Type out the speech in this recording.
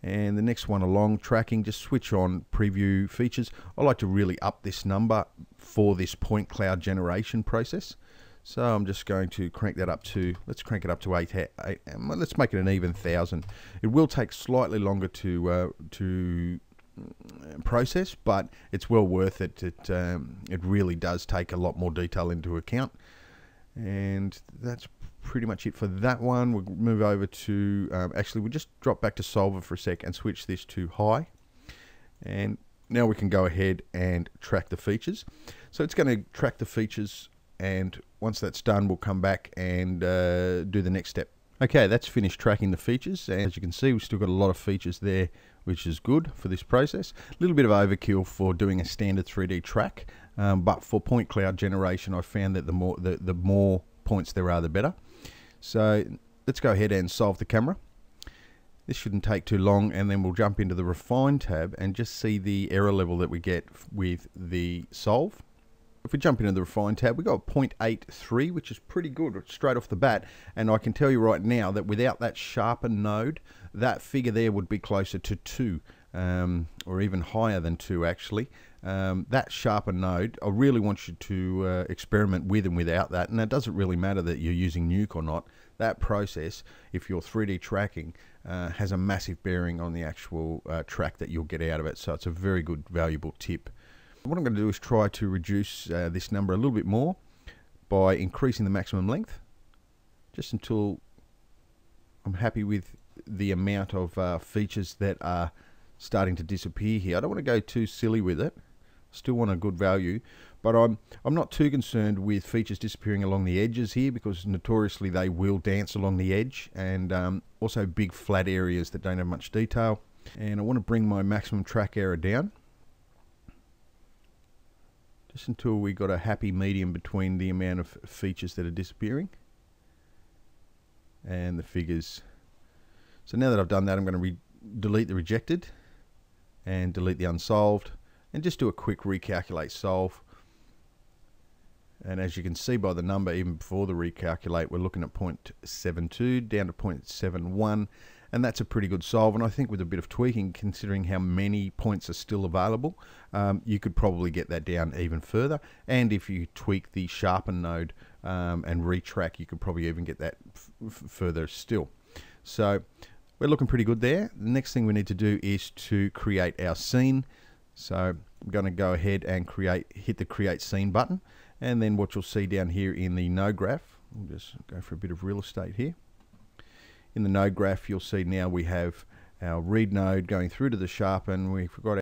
And the next one along, tracking, just switch on preview features. I like to really up this number for this point cloud generation process. So I'm just going to crank that up to, let's crank it up to 8 let's make it an even 1,000. It will take slightly longer to process, but it's well worth it. It really does take a lot more detail into account. And that's pretty much it for that one. We'll move over to, actually we'll just drop back to solver for a sec and switch this to high. And now we can go ahead and track the features. So it's going to track the features, and once that's done, we'll come back and do the next step. Okay, that's finished tracking the features, and as you can see, we've still got a lot of features there, which is good for this process. A little bit of overkill for doing a standard 3D track, but for point cloud generation, I found that the more points there are, the better. So let's go ahead and solve the camera. This shouldn't take too long, and then we'll jump into the refine tab and just see the error level that we get with the solve. If we jump into the refine tab, we got 0.83, which is pretty good straight off the bat. And I can tell you right now that without that sharpen node, that figure there would be closer to 2, or even higher than 2 actually. That sharpen node, I really want you to experiment with and without that. And it doesn't really matter that you're using Nuke or not. That process, if you're 3D tracking, has a massive bearing on the actual track that you'll get out of it. So it's a very good, valuable tip. What I'm going to do is try to reduce this number a little bit more by increasing the maximum length, just until I'm happy with the amount of features that are starting to disappear here. I don't want to go too silly with it. Still want a good value, but I'm not too concerned with features disappearing along the edges here, because notoriously they will dance along the edge, and also big flat areas that don't have much detail. And I want to bring my maximum track error down, just until we got a happy medium between the amount of features that are disappearing and the figures. So now that I've done that, I'm going to delete the rejected and delete the unsolved, and just do a quick recalculate solve. And as you can see by the number, even before the recalculate, we're looking at 0.72 down to 0.71, and that's a pretty good solve. And I think with a bit of tweaking, considering how many points are still available, you could probably get that down even further. And if you tweak the sharpen node and retrack, you could probably even get that further still. So we're looking pretty good there. The next thing we need to do is to create our scene. So I'm going to go ahead and hit the create scene button, and then what you'll see down here in the node graph, we'll just go for a bit of real estate here. In the node graph, you'll see now we have our read node going through to the sharpen. We forgot